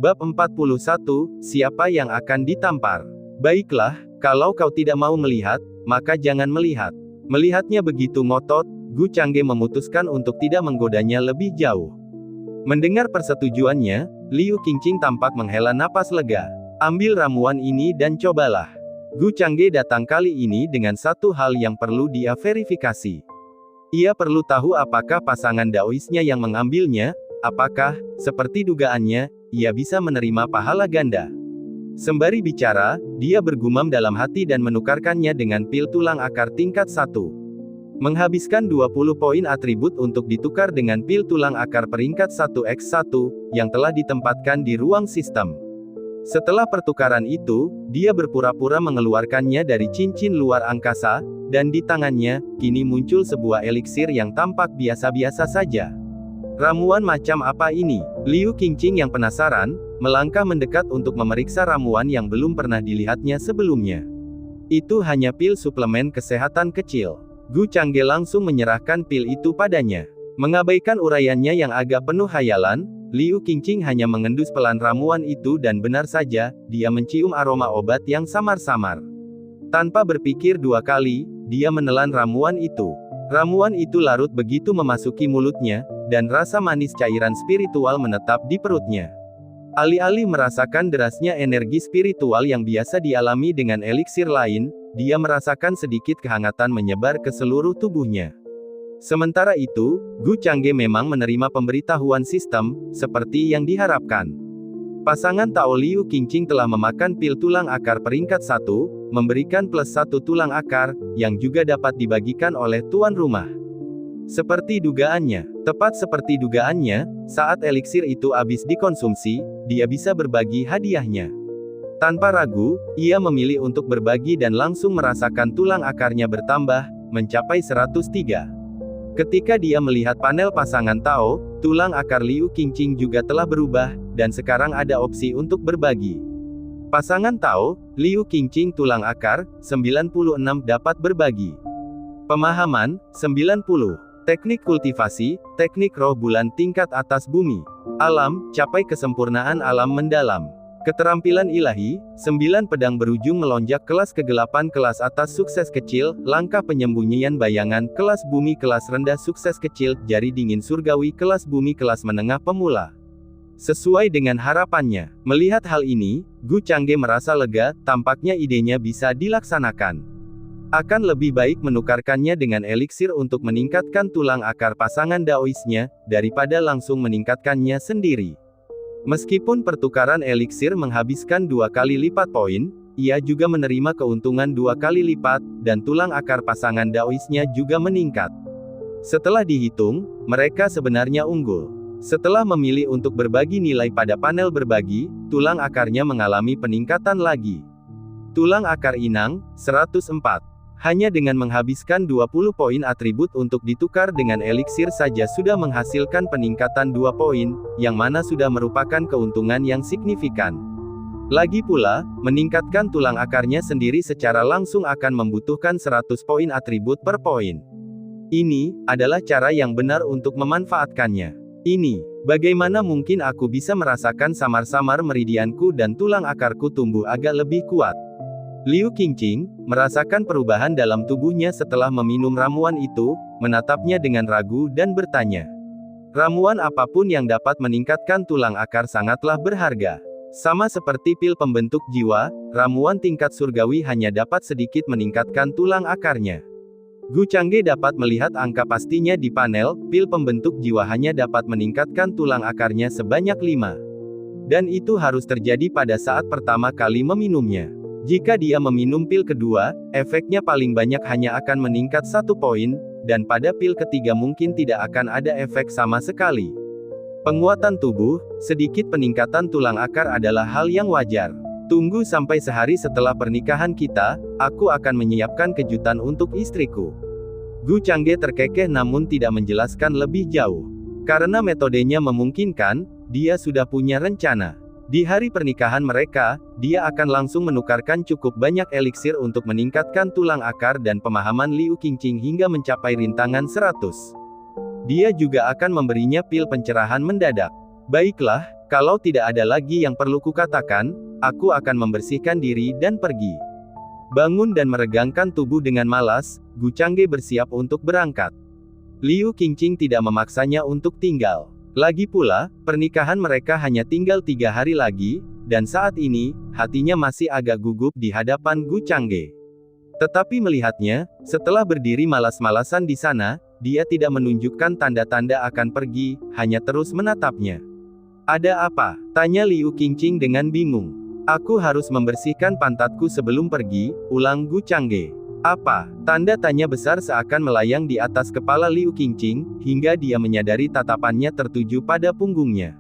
Bab 41, Siapa yang akan ditampar? Baiklah, kalau kau tidak mau melihat, maka jangan melihat. Melihatnya begitu ngotot, Gu Changge memutuskan untuk tidak menggodanya lebih jauh. Mendengar persetujuannya, Liu Qingqing tampak menghela napas lega. Ambil ramuan ini dan cobalah. Gu Changge datang kali ini dengan satu hal yang perlu dia verifikasi. Ia perlu tahu apakah pasangan daoisnya yang mengambilnya, apakah, seperti dugaannya, ia bisa menerima pahala ganda. Sembari bicara, dia bergumam dalam hati dan menukarkannya dengan pil tulang akar tingkat 1. Menghabiskan 20 poin atribut untuk ditukar dengan pil tulang akar peringkat 1x1, yang telah ditempatkan di ruang sistem. Setelah pertukaran itu, dia berpura-pura mengeluarkannya dari cincin luar angkasa, dan di tangannya, kini muncul sebuah eliksir yang tampak biasa-biasa saja. Ramuan macam apa ini? Liu Qingqing yang penasaran, melangkah mendekat untuk memeriksa ramuan yang belum pernah dilihatnya sebelumnya. Itu hanya pil suplemen kesehatan kecil. Gu Changge langsung menyerahkan pil itu padanya. Mengabaikan uraiannya yang agak penuh hayalan, Liu Qingqing hanya mengendus pelan ramuan itu dan benar saja, dia mencium aroma obat yang samar-samar. Tanpa berpikir dua kali, dia menelan ramuan itu. Ramuan itu larut begitu memasuki mulutnya, dan rasa manis cairan spiritual menetap di perutnya. Alih-alih merasakan derasnya energi spiritual yang biasa dialami dengan eliksir lain, dia merasakan sedikit kehangatan menyebar ke seluruh tubuhnya. Sementara itu, Gu Changge memang menerima pemberitahuan sistem, seperti yang diharapkan. Pasangan Tao Liu Qingqing telah memakan pil tulang akar peringkat 1, memberikan plus 1 tulang akar, yang juga dapat dibagikan oleh tuan rumah. Seperti dugaannya, tepat seperti dugaannya, saat eliksir itu habis dikonsumsi, dia bisa berbagi hadiahnya. Tanpa ragu, ia memilih untuk berbagi dan langsung merasakan tulang akarnya bertambah, mencapai 103. Ketika dia melihat panel pasangan Tao, tulang akar Liu Qingqing juga telah berubah, dan sekarang ada opsi untuk berbagi. Pasangan Tao, Liu Qingqing tulang akar, 96 dapat berbagi. Pemahaman, 90. Teknik kultivasi, teknik roh bulan tingkat atas bumi. Alam, capai kesempurnaan alam mendalam. Keterampilan ilahi, 9 pedang berujung melonjak kelas kegelapan kelas atas sukses kecil, langkah penyembunyian bayangan kelas bumi kelas rendah sukses kecil, jari dingin surgawi kelas bumi kelas menengah pemula. Sesuai dengan harapannya, melihat hal ini, Gu Changge merasa lega, tampaknya idenya bisa dilaksanakan. Akan lebih baik menukarkannya dengan eliksir untuk meningkatkan tulang akar pasangan daoisnya, daripada langsung meningkatkannya sendiri. Meskipun pertukaran eliksir menghabiskan 2 kali lipat poin, ia juga menerima keuntungan 2 kali lipat, dan tulang akar pasangan daoisnya juga meningkat. Setelah dihitung, mereka sebenarnya unggul. Setelah memilih untuk berbagi nilai pada panel berbagi, tulang akarnya mengalami peningkatan lagi. Tulang akar inang, 104. Hanya dengan menghabiskan 20 poin atribut untuk ditukar dengan eliksir saja sudah menghasilkan peningkatan 2 poin, yang mana sudah merupakan keuntungan yang signifikan. Lagi pula, meningkatkan tulang akarnya sendiri secara langsung akan membutuhkan 100 poin atribut per poin. Ini adalah cara yang benar untuk memanfaatkannya. Ini, bagaimana mungkin aku bisa merasakan samar-samar meridianku dan tulang akarku tumbuh agak lebih kuat. Liu Qingqing merasakan perubahan dalam tubuhnya setelah meminum ramuan itu, menatapnya dengan ragu dan bertanya. Ramuan apapun yang dapat meningkatkan tulang akar sangatlah berharga. Sama seperti pil pembentuk jiwa, ramuan tingkat surgawi hanya dapat sedikit meningkatkan tulang akarnya. Gu Changge dapat melihat angka pastinya di panel, pil pembentuk jiwa hanya dapat meningkatkan tulang akarnya sebanyak 5. Dan itu harus terjadi pada saat pertama kali meminumnya. Jika dia meminum pil kedua, efeknya paling banyak hanya akan meningkat 1 poin, dan pada pil ketiga mungkin tidak akan ada efek sama sekali. Penguatan tubuh, sedikit peningkatan tulang akar adalah hal yang wajar. Tunggu sampai sehari setelah pernikahan kita, aku akan menyiapkan kejutan untuk istriku. Gu Changge terkekeh namun tidak menjelaskan lebih jauh. Karena metodenya memungkinkan, dia sudah punya rencana. Di hari pernikahan mereka, dia akan langsung menukarkan cukup banyak eliksir untuk meningkatkan tulang akar dan pemahaman Liu Qingqing hingga mencapai rintangan 100. Dia juga akan memberinya pil pencerahan mendadak. Baiklah, Kalau tidak ada lagi yang perlu kukatakan, aku akan membersihkan diri dan pergi. Bangun dan meregangkan tubuh dengan malas, Gu Changge bersiap untuk berangkat. Liu Qingqing tidak memaksanya untuk tinggal. Lagi pula, pernikahan mereka hanya tinggal 3 hari lagi, dan saat ini, hatinya masih agak gugup di hadapan Gu Changge. Tetapi melihatnya, setelah berdiri malas-malasan di sana, dia tidak menunjukkan tanda-tanda akan pergi, hanya terus menatapnya. Ada apa? Tanya Liu Qingqing dengan bingung. Aku harus membersihkan pantatku sebelum pergi, ulang Gu Changge. Apa? Tanda tanya besar seakan melayang di atas kepala Liu Qingqing, hingga dia menyadari tatapannya tertuju pada punggungnya.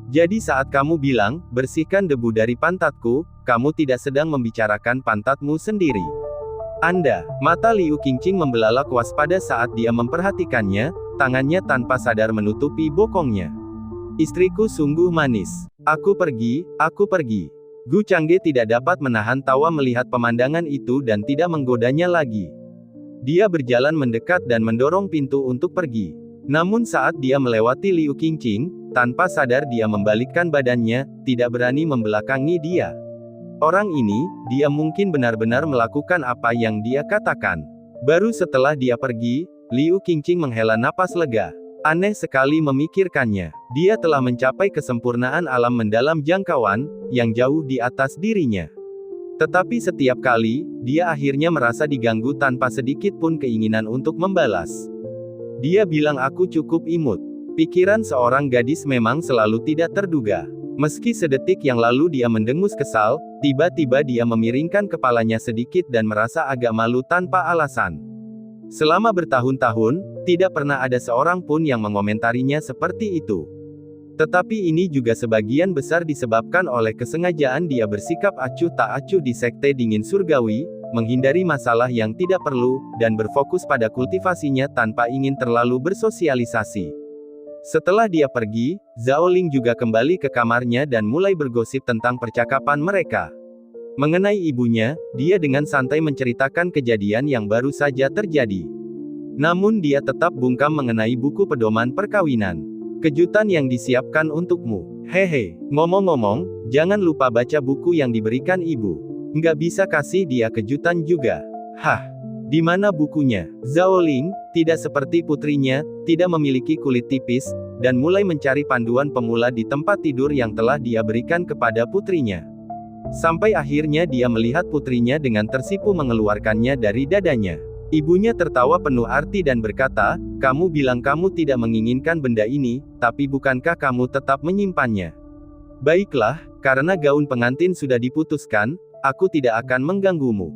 Jadi saat kamu bilang, bersihkan debu dari pantatku, kamu tidak sedang membicarakan pantatmu sendiri. Anda, mata Liu Qingqing membelalak waspada saat dia memperhatikannya, tangannya tanpa sadar menutupi bokongnya. Istriku sungguh manis. Aku pergi, aku pergi. Gu Changge tidak dapat menahan tawa melihat pemandangan itu dan tidak menggodanya lagi. Dia berjalan mendekat dan mendorong pintu untuk pergi. Namun saat dia melewati Liu Qingqing, tanpa sadar dia membalikkan badannya, tidak berani membelakangi dia. Orang ini, dia mungkin benar-benar melakukan apa yang dia katakan. Baru setelah dia pergi, Liu Qingqing menghela napas lega. Aneh sekali memikirkannya. Dia telah mencapai kesempurnaan alam mendalam jangkauan, yang jauh di atas dirinya. Tetapi setiap kali, dia akhirnya merasa diganggu tanpa sedikit pun keinginan untuk membalas. Dia bilang aku cukup imut. Pikiran seorang gadis memang selalu tidak terduga. Meski sedetik yang lalu dia mendengus kesal, tiba-tiba dia memiringkan kepalanya sedikit dan merasa agak malu tanpa alasan. Selama bertahun-tahun, tidak pernah ada seorang pun yang mengomentarinya seperti itu. Tetapi ini juga sebagian besar disebabkan oleh kesengajaan dia bersikap acuh tak acuh di sekte dingin surgawi, menghindari masalah yang tidak perlu, dan berfokus pada kultivasinya tanpa ingin terlalu bersosialisasi. Setelah dia pergi, Zhao Ling juga kembali ke kamarnya dan mulai bergosip tentang percakapan mereka. Mengenai ibunya, dia dengan santai menceritakan kejadian yang baru saja terjadi. Namun dia tetap bungkam mengenai buku pedoman perkawinan. Kejutan yang disiapkan untukmu. Hehe, ngomong-ngomong, jangan lupa baca buku yang diberikan ibu. Nggak bisa kasih dia kejutan juga. Hah? Di mana bukunya? Zhao Ling, tidak seperti putrinya, tidak memiliki kulit tipis, dan mulai mencari panduan pemula di tempat tidur yang telah dia berikan kepada putrinya. Sampai akhirnya dia melihat putrinya dengan tersipu mengeluarkannya dari dadanya. Ibunya tertawa penuh arti dan berkata, kamu bilang kamu tidak menginginkan benda ini, tapi bukankah kamu tetap menyimpannya? Baiklah, karena gaun pengantin sudah diputuskan, aku tidak akan mengganggumu.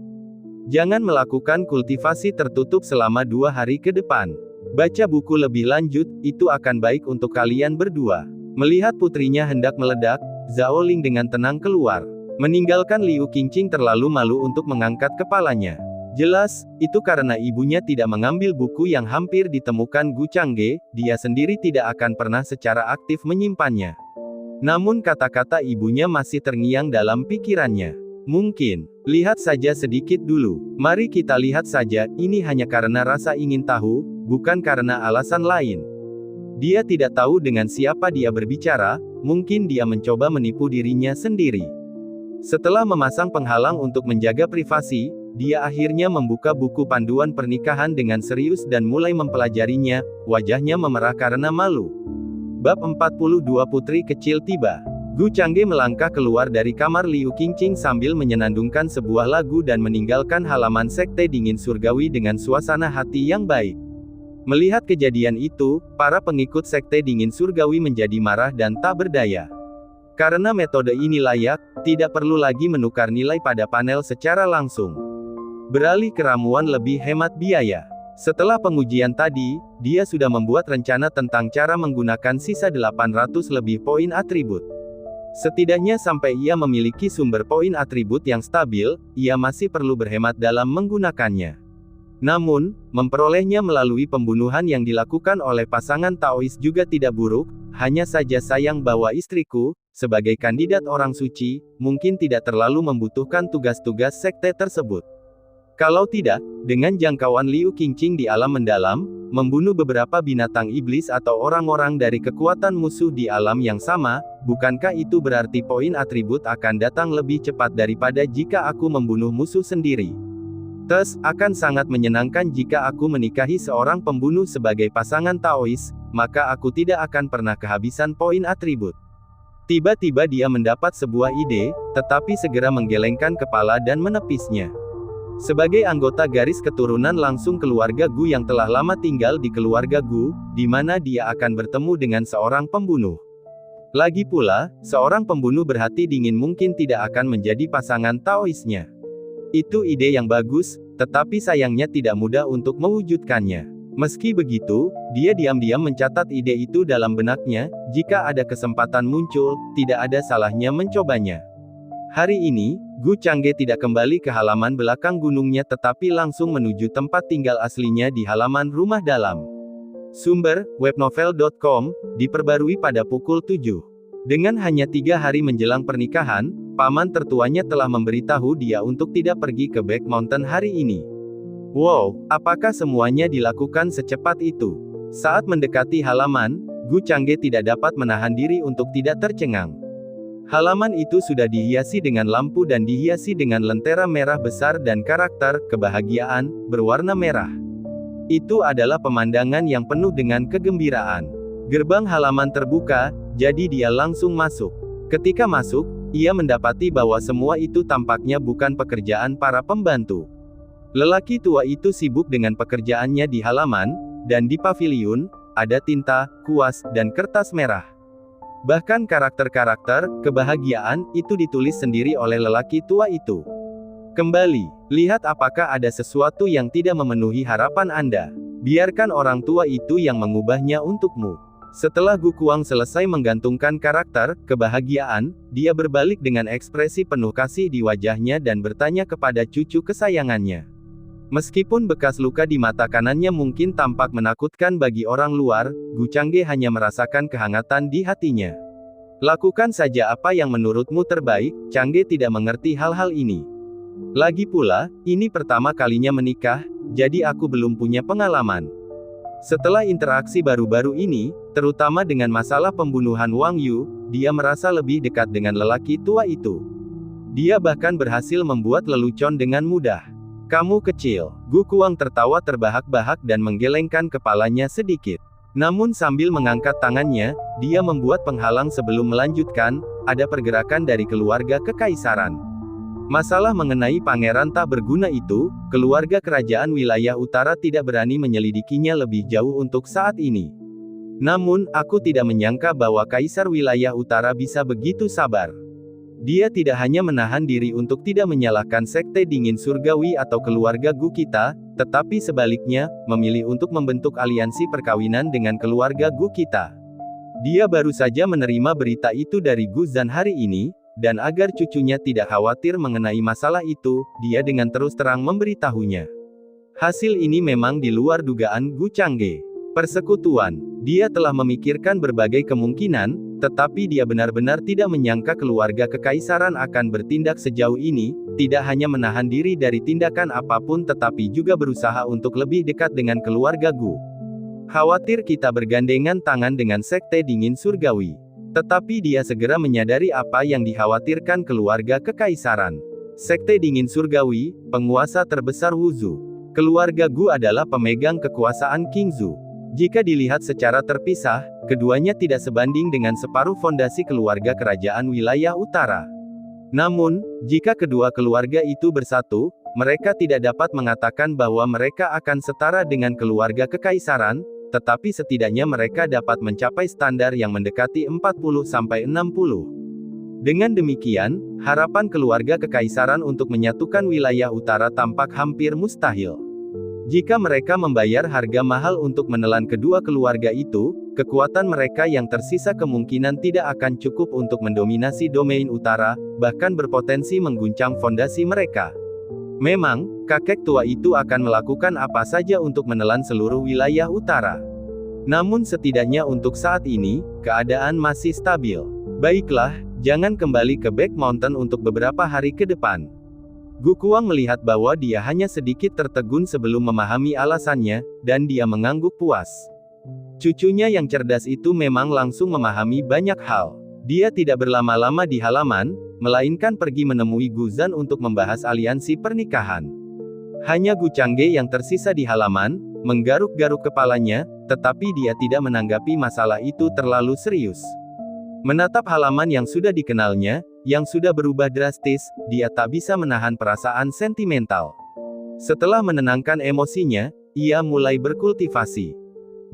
Jangan melakukan kultivasi tertutup selama 2 hari ke depan. Baca buku lebih lanjut, itu akan baik untuk kalian berdua. Melihat putrinya hendak meledak, Zhao Ling dengan tenang keluar. Meninggalkan Liu Qingqing terlalu malu untuk mengangkat kepalanya. Jelas, itu karena ibunya tidak mengambil buku yang hampir ditemukan Gu Changge, dia sendiri tidak akan pernah secara aktif menyimpannya. Namun kata-kata ibunya masih terngiang dalam pikirannya. Mungkin, lihat saja sedikit dulu. Mari kita lihat saja, ini hanya karena rasa ingin tahu, bukan karena alasan lain. Dia tidak tahu dengan siapa dia berbicara, mungkin dia mencoba menipu dirinya sendiri. Setelah memasang penghalang untuk menjaga privasi, dia akhirnya membuka buku panduan pernikahan dengan serius dan mulai mempelajarinya, wajahnya memerah karena malu. Bab 42 Putri Kecil tiba. Gu Changge melangkah keluar dari kamar Liu Qingqing sambil menyenandungkan sebuah lagu dan meninggalkan halaman sekte dingin surgawi dengan suasana hati yang baik. Melihat kejadian itu, para pengikut sekte dingin surgawi menjadi marah dan tak berdaya. Karena metode ini layak, tidak perlu lagi menukar nilai pada panel secara langsung. Beralih ke ramuan lebih hemat biaya. Setelah pengujian tadi, dia sudah membuat rencana tentang cara menggunakan sisa 800 lebih poin atribut. Setidaknya sampai ia memiliki sumber poin atribut yang stabil, ia masih perlu berhemat dalam menggunakannya. Namun, memperolehnya melalui pembunuhan yang dilakukan oleh pasangan Taois juga tidak buruk, hanya saja sayang bahwa istriku, sebagai kandidat orang suci, mungkin tidak terlalu membutuhkan tugas-tugas sekte tersebut. Kalau tidak, dengan jangkauan Liu Qingqing di alam mendalam, membunuh beberapa binatang iblis atau orang-orang dari kekuatan musuh di alam yang sama, bukankah itu berarti poin atribut akan datang lebih cepat daripada jika aku membunuh musuh sendiri? Thus, akan sangat menyenangkan jika aku menikahi seorang pembunuh sebagai pasangan Taois, maka aku tidak akan pernah kehabisan poin atribut. Tiba-tiba dia mendapat sebuah ide, tetapi segera menggelengkan kepala dan menepisnya. Sebagai anggota garis keturunan langsung keluarga Gu yang telah lama tinggal di keluarga Gu, di mana dia akan bertemu dengan seorang pembunuh. Lagi pula, seorang pembunuh berhati dingin mungkin tidak akan menjadi pasangan Taoisnya. Itu ide yang bagus, tetapi sayangnya tidak mudah untuk mewujudkannya. Meski begitu, dia diam-diam mencatat ide itu dalam benaknya, jika ada kesempatan muncul, tidak ada salahnya mencobanya. Hari ini, Gu Changge tidak kembali ke halaman belakang gunungnya tetapi langsung menuju tempat tinggal aslinya di halaman rumah dalam. Sumber, webnovel.com, diperbarui pada pukul 7. Dengan hanya 3 hari menjelang pernikahan, paman tertuanya telah memberitahu dia untuk tidak pergi ke Back Mountain hari ini. Wow, apakah semuanya dilakukan secepat itu? Saat mendekati halaman, Gu Changge tidak dapat menahan diri untuk tidak tercengang. Halaman itu sudah dihiasi dengan lampu dan dihiasi dengan lentera merah besar dan karakter kebahagiaan berwarna merah. Itu adalah pemandangan yang penuh dengan kegembiraan. Gerbang halaman terbuka, jadi dia langsung masuk. Ketika masuk, ia mendapati bahwa semua itu tampaknya bukan pekerjaan para pembantu. Lelaki tua itu sibuk dengan pekerjaannya di halaman, dan di paviliun, ada tinta, kuas, dan kertas merah. Bahkan karakter-karakter kebahagiaan itu ditulis sendiri oleh lelaki tua itu. Kembali, lihat apakah ada sesuatu yang tidak memenuhi harapan Anda. Biarkan orang tua itu yang mengubahnya untukmu. Setelah Gu Kuang selesai menggantungkan karakter kebahagiaan, dia berbalik dengan ekspresi penuh kasih di wajahnya dan bertanya kepada cucu kesayangannya. Meskipun bekas luka di mata kanannya mungkin tampak menakutkan bagi orang luar, Gu Changge hanya merasakan kehangatan di hatinya. Lakukan saja apa yang menurutmu terbaik, Changge tidak mengerti hal-hal ini. Lagi pula, ini pertama kalinya menikah, jadi aku belum punya pengalaman. Setelah interaksi baru-baru ini, terutama dengan masalah pembunuhan Wang Yu, dia merasa lebih dekat dengan lelaki tua itu. Dia bahkan berhasil membuat lelucon dengan mudah. Kamu kecil. Gu Kuang tertawa terbahak-bahak dan menggelengkan kepalanya sedikit. Namun sambil mengangkat tangannya, dia membuat penghalang sebelum melanjutkan, ada pergerakan dari keluarga kekaisaran. Masalah mengenai pangeran tak berguna itu, keluarga kerajaan wilayah utara tidak berani menyelidikinya lebih jauh untuk saat ini. Namun, aku tidak menyangka bahwa kaisar wilayah utara bisa begitu sabar. Dia tidak hanya menahan diri untuk tidak menyalahkan sekte dingin surgawi atau keluarga Gu kita, tetapi sebaliknya, memilih untuk membentuk aliansi perkawinan dengan keluarga Gu kita. Dia baru saja menerima berita itu dari Gu Zhan hari ini, dan agar cucunya tidak khawatir mengenai masalah itu, dia dengan terus terang memberitahunya. Hasil ini memang di luar dugaan Gu Changge. Persekutuan. Dia telah memikirkan berbagai kemungkinan, tetapi dia benar-benar tidak menyangka keluarga kekaisaran akan bertindak sejauh ini, tidak hanya menahan diri dari tindakan apapun tetapi juga berusaha untuk lebih dekat dengan keluarga Gu. Khawatir kita bergandengan tangan dengan sekte dingin surgawi. Tetapi dia segera menyadari apa yang dikhawatirkan keluarga kekaisaran. Sekte dingin surgawi, penguasa terbesar Wuzhu. Keluarga Gu adalah pemegang kekuasaan Qingzu. Jika dilihat secara terpisah, keduanya tidak sebanding dengan separuh fondasi keluarga kerajaan wilayah utara. Namun, jika kedua keluarga itu bersatu, mereka tidak dapat mengatakan bahwa mereka akan setara dengan keluarga kekaisaran, tetapi setidaknya mereka dapat mencapai standar yang mendekati 40-60. Dengan demikian, harapan keluarga kekaisaran untuk menyatukan wilayah utara tampak hampir mustahil. Jika mereka membayar harga mahal untuk menelan kedua keluarga itu, kekuatan mereka yang tersisa kemungkinan tidak akan cukup untuk mendominasi domain utara, bahkan berpotensi mengguncang fondasi mereka. Memang, kakek tua itu akan melakukan apa saja untuk menelan seluruh wilayah utara. Namun setidaknya untuk saat ini, keadaan masih stabil. Baiklah, jangan kembali ke Back Mountain untuk beberapa hari ke depan. Gu Kuang melihat bahwa dia hanya sedikit tertegun sebelum memahami alasannya, dan dia mengangguk puas. Cucunya yang cerdas itu memang langsung memahami banyak hal. Dia tidak berlama-lama di halaman, melainkan pergi menemui Gu Zhan untuk membahas aliansi pernikahan. Hanya Gu Changge yang tersisa di halaman, menggaruk-garuk kepalanya, tetapi dia tidak menanggapi masalah itu terlalu serius. Menatap halaman yang sudah dikenalnya, yang sudah berubah drastis, dia tak bisa menahan perasaan sentimental. Setelah menenangkan emosinya, ia mulai berkultivasi.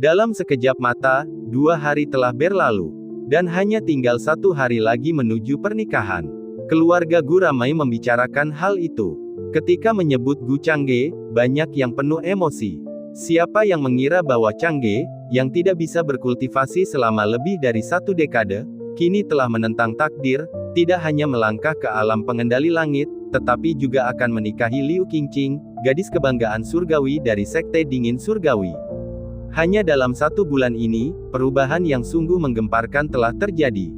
Dalam sekejap mata, 2 hari telah berlalu. Dan hanya tinggal 1 hari lagi menuju pernikahan. Keluarga Gu ramai membicarakan hal itu. Ketika menyebut Gu Changge, banyak yang penuh emosi. Siapa yang mengira bahwa Changge, yang tidak bisa berkultivasi selama lebih dari 1 dekade, kini telah menentang takdir, tidak hanya melangkah ke alam pengendali langit, tetapi juga akan menikahi Liu Qingqing, gadis kebanggaan surgawi dari Sekte Dingin Surgawi. Hanya dalam 1 bulan ini, perubahan yang sungguh menggemparkan telah terjadi.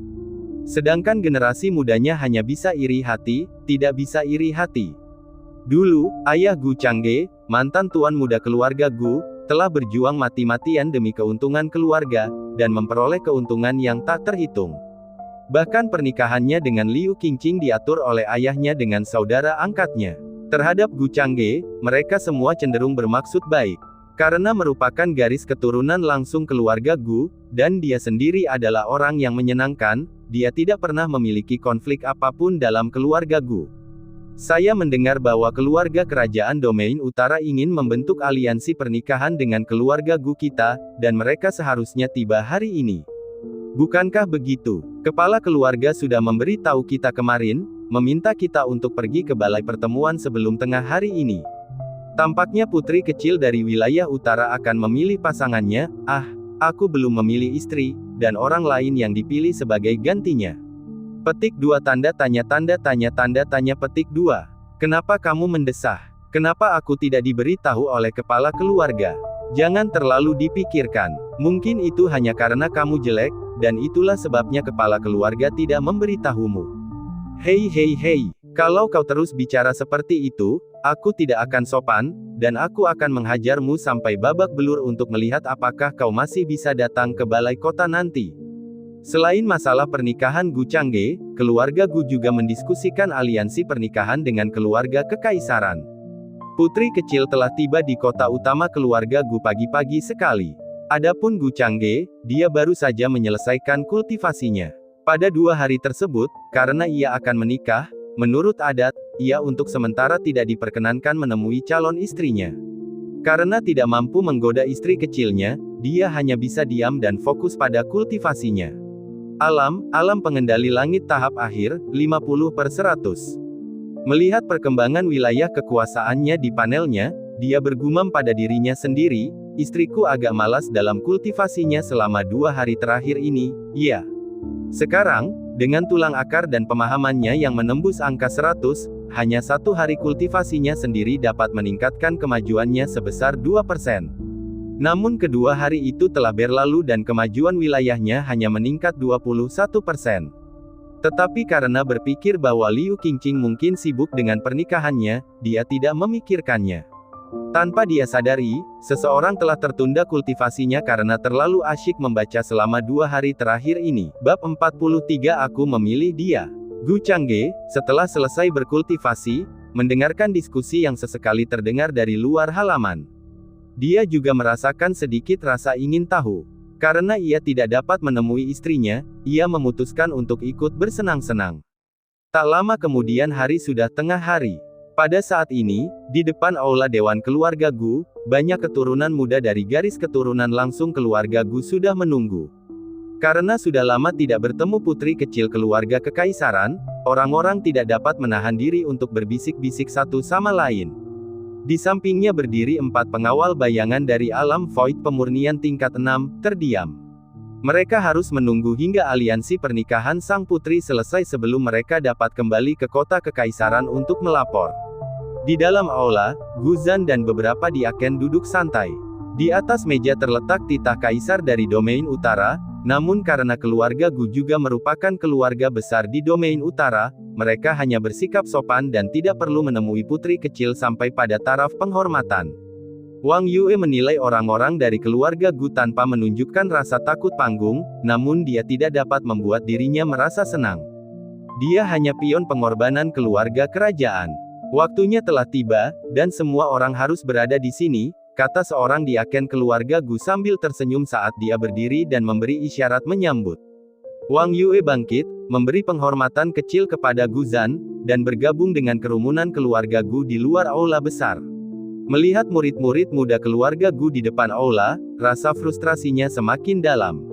Sedangkan generasi mudanya hanya bisa iri hati, tidak bisa iri hati. Dulu, ayah Gu Changge, mantan tuan muda keluarga Gu, telah berjuang mati-matian demi keuntungan keluarga, dan memperoleh keuntungan yang tak terhitung. Bahkan pernikahannya dengan Liu Qingqing diatur oleh ayahnya dengan saudara angkatnya. Terhadap Gu Changge, mereka semua cenderung bermaksud baik. Karena merupakan garis keturunan langsung keluarga Gu, dan dia sendiri adalah orang yang menyenangkan, dia tidak pernah memiliki konflik apapun dalam keluarga Gu. Saya mendengar bahwa keluarga kerajaan Domain Utara ingin membentuk aliansi pernikahan dengan keluarga Gu kita, dan mereka seharusnya tiba hari ini. Bukankah begitu? Kepala keluarga sudah memberi tahu kita kemarin, meminta kita untuk pergi ke balai pertemuan sebelum tengah hari ini. Tampaknya putri kecil dari wilayah utara akan memilih pasangannya. Aku belum memilih istri, dan orang lain yang dipilih sebagai gantinya. Petik 2 tanda tanya petik 2. Kenapa kamu mendesah? Kenapa aku tidak diberitahu oleh kepala keluarga? Jangan terlalu dipikirkan. Mungkin itu hanya karena kamu jelek, dan itulah sebabnya kepala keluarga tidak memberitahumu. Hei, kalau kau terus bicara seperti itu, aku tidak akan sopan, dan aku akan menghajarmu sampai babak belur untuk melihat apakah kau masih bisa datang ke balai kota nanti. Selain masalah pernikahan Gu Changge, keluarga Gu juga mendiskusikan aliansi pernikahan dengan keluarga kekaisaran. Putri kecil telah tiba di kota utama keluarga Gu pagi-pagi sekali. Adapun Gu Changge, dia baru saja menyelesaikan kultivasinya. Pada 2 hari tersebut, karena ia akan menikah, menurut adat, ia untuk sementara tidak diperkenankan menemui calon istrinya. Karena tidak mampu menggoda istri kecilnya, dia hanya bisa diam dan fokus pada kultivasinya. Alam pengendali langit tahap akhir, 50/100. Melihat perkembangan wilayah kekuasaannya di panelnya, dia bergumam pada dirinya sendiri, istriku agak malas dalam kultivasinya selama 2 hari terakhir ini, ya. Sekarang, dengan tulang akar dan pemahamannya yang menembus angka 100, hanya 1 hari kultivasinya sendiri dapat meningkatkan kemajuannya sebesar 2%. Namun kedua hari itu telah berlalu dan kemajuan wilayahnya hanya meningkat 21%. Tetapi karena berpikir bahwa Liu Qingqing mungkin sibuk dengan pernikahannya, dia tidak memikirkannya. Tanpa dia sadari, seseorang telah tertunda kultivasinya karena terlalu asyik membaca selama 2 hari terakhir ini. Bab 43 Aku memilih dia. Gu Changge, setelah selesai berkultivasi, mendengarkan diskusi yang sesekali terdengar dari luar halaman. Dia juga merasakan sedikit rasa ingin tahu. Karena ia tidak dapat menemui istrinya, ia memutuskan untuk ikut bersenang-senang. Tak lama kemudian hari sudah tengah hari. Pada saat ini, di depan aula Dewan Keluarga Gu, banyak keturunan muda dari garis keturunan langsung keluarga Gu sudah menunggu. Karena sudah lama tidak bertemu putri kecil keluarga kekaisaran, orang-orang tidak dapat menahan diri untuk berbisik-bisik satu sama lain. Di sampingnya berdiri 4 pengawal bayangan dari alam void pemurnian tingkat 6, terdiam. Mereka harus menunggu hingga aliansi pernikahan sang putri selesai sebelum mereka dapat kembali ke kota kekaisaran untuk melapor. Di dalam aula, Gu Zhan dan beberapa diaken duduk santai. Di atas meja terletak titah kaisar dari Domain Utara, Namun karena keluarga Gu juga merupakan keluarga besar di domain utara, mereka hanya bersikap sopan dan tidak perlu menemui putri kecil sampai pada taraf penghormatan. Wang Yue menilai orang-orang dari keluarga Gu tanpa menunjukkan rasa takut panggung, namun dia tidak dapat membuat dirinya merasa senang. Dia hanya pion pengorbanan keluarga kerajaan. Waktunya telah tiba, dan semua orang harus berada di sini, kata seorang diaken keluarga Gu sambil tersenyum saat dia berdiri dan memberi isyarat menyambut. Wang Yue bangkit, memberi penghormatan kecil kepada Gu Zhan, dan bergabung dengan kerumunan keluarga Gu di luar aula besar. Melihat murid-murid muda keluarga Gu di depan aula, rasa frustrasinya semakin dalam.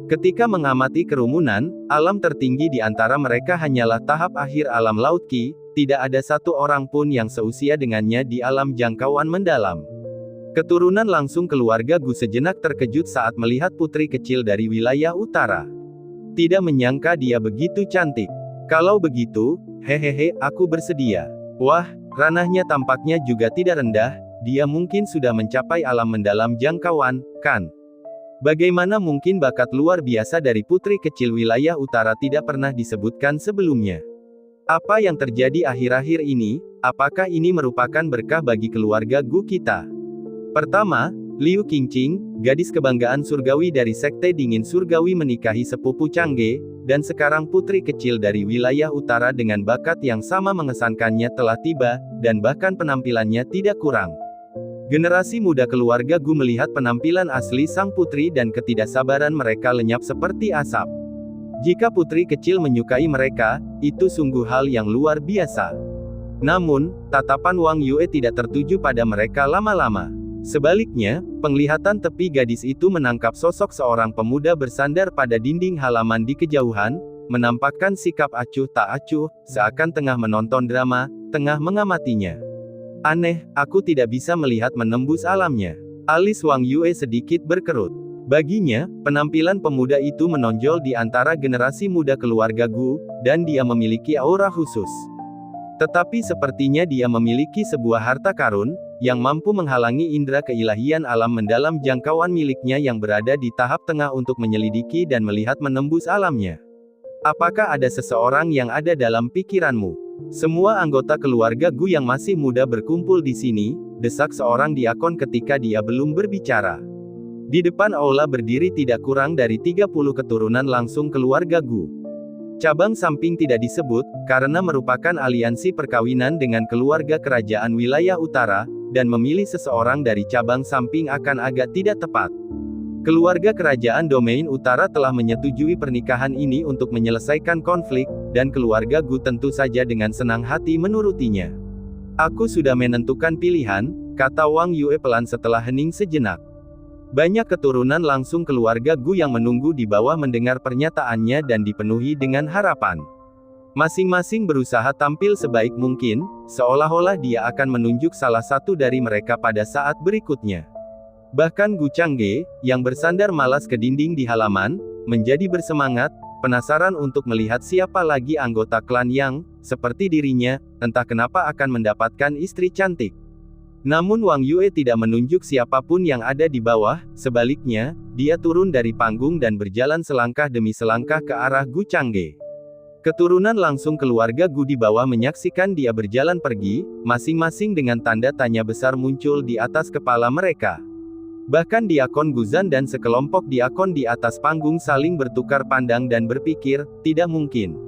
Ketika mengamati kerumunan, alam tertinggi di antara mereka hanyalah tahap akhir alam Laut Qi, tidak ada satu orang pun yang seusia dengannya di alam jangkauan mendalam. Keturunan langsung keluarga Gu sejenak terkejut saat melihat putri kecil dari wilayah utara. Tidak menyangka dia begitu cantik. Kalau begitu, hehehe, aku bersedia. Wah, ranahnya tampaknya juga tidak rendah, dia mungkin sudah mencapai alam mendalam jangkauan, kan? Bagaimana mungkin bakat luar biasa dari putri kecil wilayah utara tidak pernah disebutkan sebelumnya? Apa yang terjadi akhir-akhir ini? Apakah ini merupakan berkah bagi keluarga Gu kita? Pertama, Liu Qingqing, gadis kebanggaan surgawi dari Sekte Dingin Surgawi menikahi sepupu Changge, dan sekarang putri kecil dari wilayah utara dengan bakat yang sama mengesankannya telah tiba, dan bahkan penampilannya tidak kurang. Generasi muda keluarga Gu melihat penampilan asli sang putri dan ketidaksabaran mereka lenyap seperti asap. Jika putri kecil menyukai mereka, itu sungguh hal yang luar biasa. Namun, tatapan Wang Yue tidak tertuju pada mereka lama-lama. Sebaliknya, penglihatan tepi gadis itu menangkap sosok seorang pemuda bersandar pada dinding halaman di kejauhan, menampakkan sikap acuh tak acuh, seakan tengah menonton drama, tengah mengamatinya. Aneh, aku tidak bisa melihat menembus alamnya. Alis Wang Yue sedikit berkerut. Baginya, penampilan pemuda itu menonjol di antara generasi muda keluarga Gu, dan dia memiliki aura khusus. Tetapi sepertinya dia memiliki sebuah harta karun, yang mampu menghalangi indera keilahian alam mendalam jangkauan miliknya yang berada di tahap tengah untuk menyelidiki dan melihat menembus alamnya. Apakah ada seseorang yang ada dalam pikiranmu? Semua anggota keluarga Gu yang masih muda berkumpul di sini, desak seorang diakon ketika dia belum berbicara. Di depan aula berdiri tidak kurang dari 30 keturunan langsung keluarga Gu. Cabang samping tidak disebut, karena merupakan aliansi perkawinan dengan keluarga kerajaan wilayah utara, dan memilih seseorang dari cabang samping akan agak tidak tepat. Keluarga kerajaan domain utara telah menyetujui pernikahan ini untuk menyelesaikan konflik, dan keluarga Gu tentu saja dengan senang hati menurutinya. Aku sudah menentukan pilihan, kata Wang Yue pelan setelah hening sejenak. Banyak keturunan langsung keluarga Gu yang menunggu di bawah mendengar pernyataannya dan dipenuhi dengan harapan. Masing-masing berusaha tampil sebaik mungkin, seolah-olah dia akan menunjuk salah satu dari mereka pada saat berikutnya. Bahkan Gu Changge, yang bersandar malas ke dinding di halaman, menjadi bersemangat, penasaran untuk melihat siapa lagi anggota klan yang, seperti dirinya, entah kenapa akan mendapatkan istri cantik. Namun Wang Yue tidak menunjuk siapapun yang ada di bawah, sebaliknya, dia turun dari panggung dan berjalan selangkah demi selangkah ke arah Gu Changge. Keturunan langsung keluarga Gu di bawah menyaksikan dia berjalan pergi, masing-masing dengan tanda tanya besar muncul di atas kepala mereka. Bahkan diakon Gu Zhan dan sekelompok diakon di atas panggung saling bertukar pandang dan berpikir, tidak mungkin.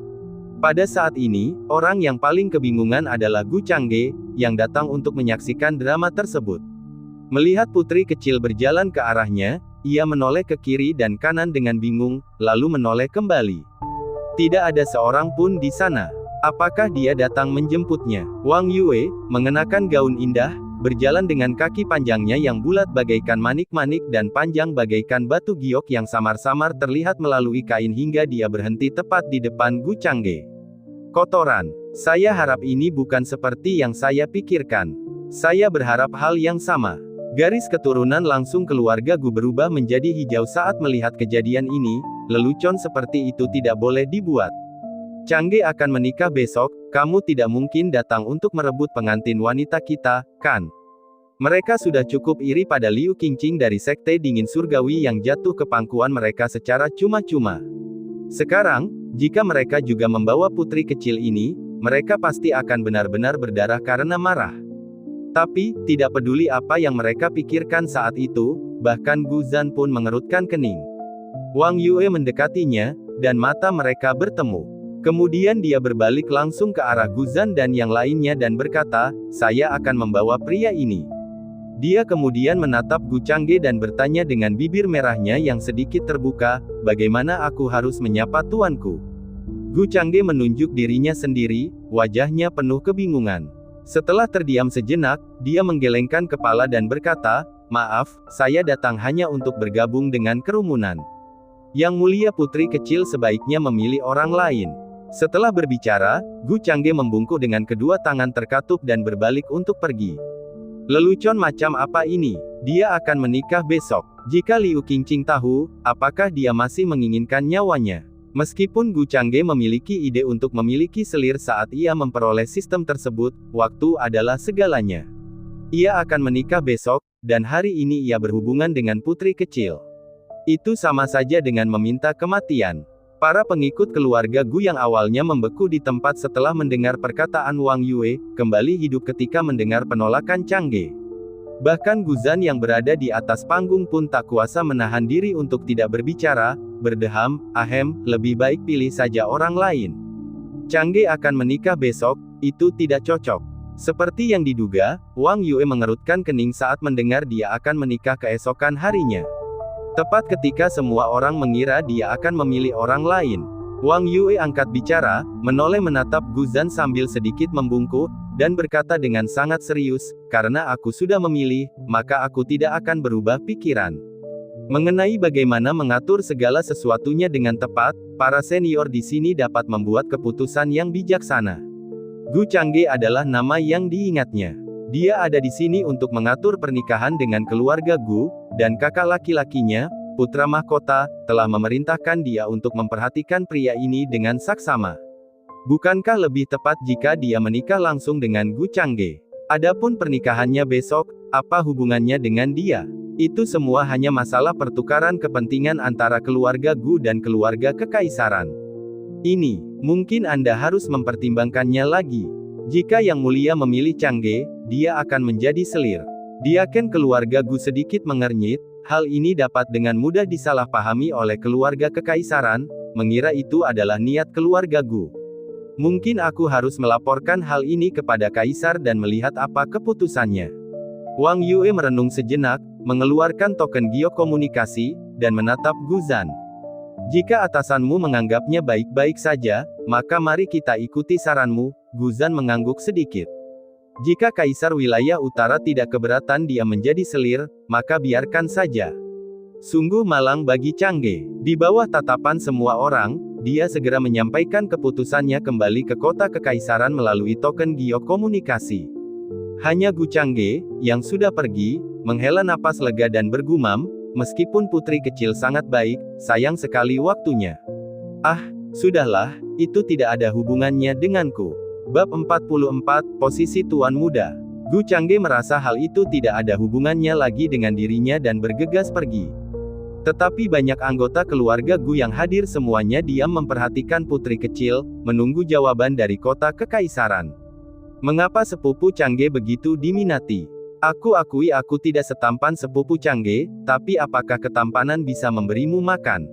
Pada saat ini, orang yang paling kebingungan adalah Gu Changge, yang datang untuk menyaksikan drama tersebut. Melihat putri kecil berjalan ke arahnya, ia menoleh ke kiri dan kanan dengan bingung, lalu menoleh kembali. Tidak ada seorang pun di sana. Apakah dia datang menjemputnya? Wang Yue, mengenakan gaun indah, berjalan dengan kaki panjangnya yang bulat bagaikan manik-manik dan panjang bagaikan batu giok yang samar-samar terlihat melalui kain hingga dia berhenti tepat di depan Gu Changge. Kotoran. Saya harap ini bukan seperti yang saya pikirkan. Saya berharap hal yang sama. Garis keturunan langsung keluarga Gu berubah menjadi hijau saat melihat kejadian ini, lelucon seperti itu tidak boleh dibuat. Changge akan menikah besok, kamu tidak mungkin datang untuk merebut pengantin wanita kita, kan? Mereka sudah cukup iri pada Liu Qingqing dari Sekte Dingin Surgawi yang jatuh ke pangkuan mereka secara cuma-cuma. Sekarang, jika mereka juga membawa putri kecil ini, mereka pasti akan benar-benar berdarah karena marah. Tapi, tidak peduli apa yang mereka pikirkan saat itu, bahkan Gu Zan pun mengerutkan kening. Wang Yue mendekatinya, dan mata mereka bertemu. Kemudian dia berbalik langsung ke arah Gu Zan dan yang lainnya dan berkata, "Saya akan membawa pria ini." Dia kemudian menatap Gu Changge dan bertanya dengan bibir merahnya yang sedikit terbuka, "Bagaimana aku harus menyapa tuanku?" Gu Changge menunjuk dirinya sendiri, wajahnya penuh kebingungan. Setelah terdiam sejenak, dia menggelengkan kepala dan berkata, "Maaf, saya datang hanya untuk bergabung dengan kerumunan. Yang mulia putri kecil sebaiknya memilih orang lain." Setelah berbicara, Gu Changge membungkuk dengan kedua tangan terkatup dan berbalik untuk pergi. Lelucon macam apa ini? Dia akan menikah besok. Jika Liu Qingqing tahu, apakah dia masih menginginkan nyawanya? Meskipun Gu Changge memiliki ide untuk memiliki selir saat ia memperoleh sistem tersebut, waktu adalah segalanya. Ia akan menikah besok, dan hari ini ia berhubungan dengan putri kecil. Itu sama saja dengan meminta kematian. Para pengikut keluarga Gu yang awalnya membeku di tempat setelah mendengar perkataan Wang Yue, kembali hidup ketika mendengar penolakan Changge. Bahkan Gu Zan yang berada di atas panggung pun tak kuasa menahan diri untuk tidak berbicara, berdeham, "Ahem, lebih baik pilih saja orang lain. Changge akan menikah besok, itu tidak cocok." Seperti yang diduga, Wang Yue mengerutkan kening saat mendengar dia akan menikah keesokan harinya. Tepat ketika semua orang mengira dia akan memilih orang lain, Wang Yue angkat bicara, menoleh menatap Gu Zan sambil sedikit membungkuk, dan berkata dengan sangat serius, "Karena aku sudah memilih, maka aku tidak akan berubah pikiran. Mengenai bagaimana mengatur segala sesuatunya dengan tepat, para senior di sini dapat membuat keputusan yang bijaksana." Gu Changge adalah nama yang diingatnya. Dia ada di sini untuk mengatur pernikahan dengan keluarga Gu, dan kakak laki-lakinya, putra mahkota, telah memerintahkan dia untuk memperhatikan pria ini dengan saksama. Bukankah lebih tepat jika dia menikah langsung dengan Gu Changge? Adapun pernikahannya besok, apa hubungannya dengan dia? Itu semua hanya masalah pertukaran kepentingan antara keluarga Gu dan keluarga kekaisaran. Ini, mungkin Anda harus mempertimbangkannya lagi. Jika Yang Mulia memilih Changge, dia akan menjadi selir. Diaken keluarga Gu sedikit mengernyit, hal ini dapat dengan mudah disalahpahami oleh keluarga kekaisaran, mengira itu adalah niat keluarga Gu. Mungkin aku harus melaporkan hal ini kepada kaisar dan melihat apa keputusannya. Wang Yue merenung sejenak, mengeluarkan token geokomunikasi, dan menatap Gu Zan. "Jika atasanmu menganggapnya baik-baik saja, maka mari kita ikuti saranmu." Gu Zan mengangguk sedikit. Jika Kaisar Wilayah Utara tidak keberatan dia menjadi selir, maka biarkan saja. Sungguh malang bagi Changge. Di bawah tatapan semua orang, dia segera menyampaikan keputusannya kembali ke kota kekaisaran melalui token geokomunikasi. Hanya Gu Changge, yang sudah pergi, menghela napas lega dan bergumam, "Meskipun putri kecil sangat baik, sayang sekali waktunya." "Ah, sudahlah, itu tidak ada hubungannya denganku." Bab 44, Posisi Tuan Muda. Gu Changge merasa hal itu tidak ada hubungannya lagi dengan dirinya dan bergegas pergi. Tetapi banyak anggota keluarga Gu yang hadir semuanya diam memperhatikan putri kecil, menunggu jawaban dari kota kekaisaran. "Mengapa sepupu Changge begitu diminati? Aku akui aku tidak setampan sepupu Changge, tapi apakah ketampanan bisa memberimu makan?"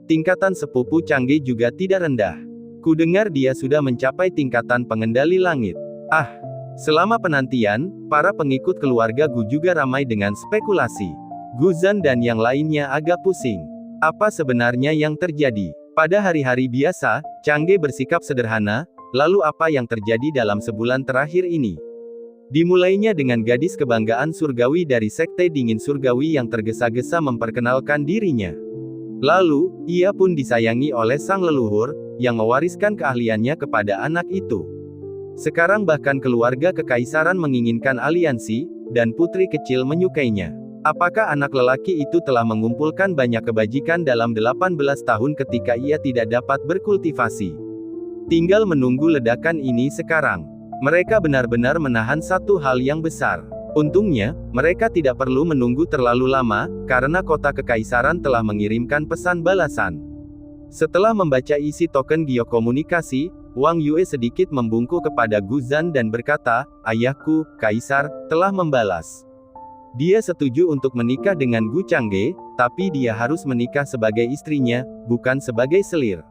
Tingkatan sepupu Changge juga tidak rendah. Kudengar dia sudah mencapai tingkatan pengendali langit. Ah, selama penantian, para pengikut keluarga Gu juga ramai dengan spekulasi. Gu Zan dan yang lainnya agak pusing. Apa sebenarnya yang terjadi? Pada hari-hari biasa, Changge bersikap sederhana, lalu apa yang terjadi dalam sebulan terakhir ini? Dimulainya dengan gadis kebanggaan surgawi dari Sekte Dingin Surgawi yang tergesa-gesa memperkenalkan dirinya. Lalu, ia pun disayangi oleh sang leluhur, yang mewariskan keahliannya kepada anak itu. Sekarang bahkan keluarga kekaisaran menginginkan aliansi, dan putri kecil menyukainya. Apakah anak lelaki itu telah mengumpulkan banyak kebajikan dalam 18 tahun ketika ia tidak dapat berkultivasi? Tinggal menunggu ledakan ini sekarang. Mereka benar-benar menahan satu hal yang besar. Untungnya, mereka tidak perlu menunggu terlalu lama, karena kota kekaisaran telah mengirimkan pesan balasan. Setelah membaca isi token geokomunikasi, Wang Yue sedikit membungkuk kepada Gu Zhan dan berkata, "Ayahku, Kaisar, telah membalas. Dia setuju untuk menikah dengan Gu Changge, tapi dia harus menikah sebagai istrinya, bukan sebagai selir.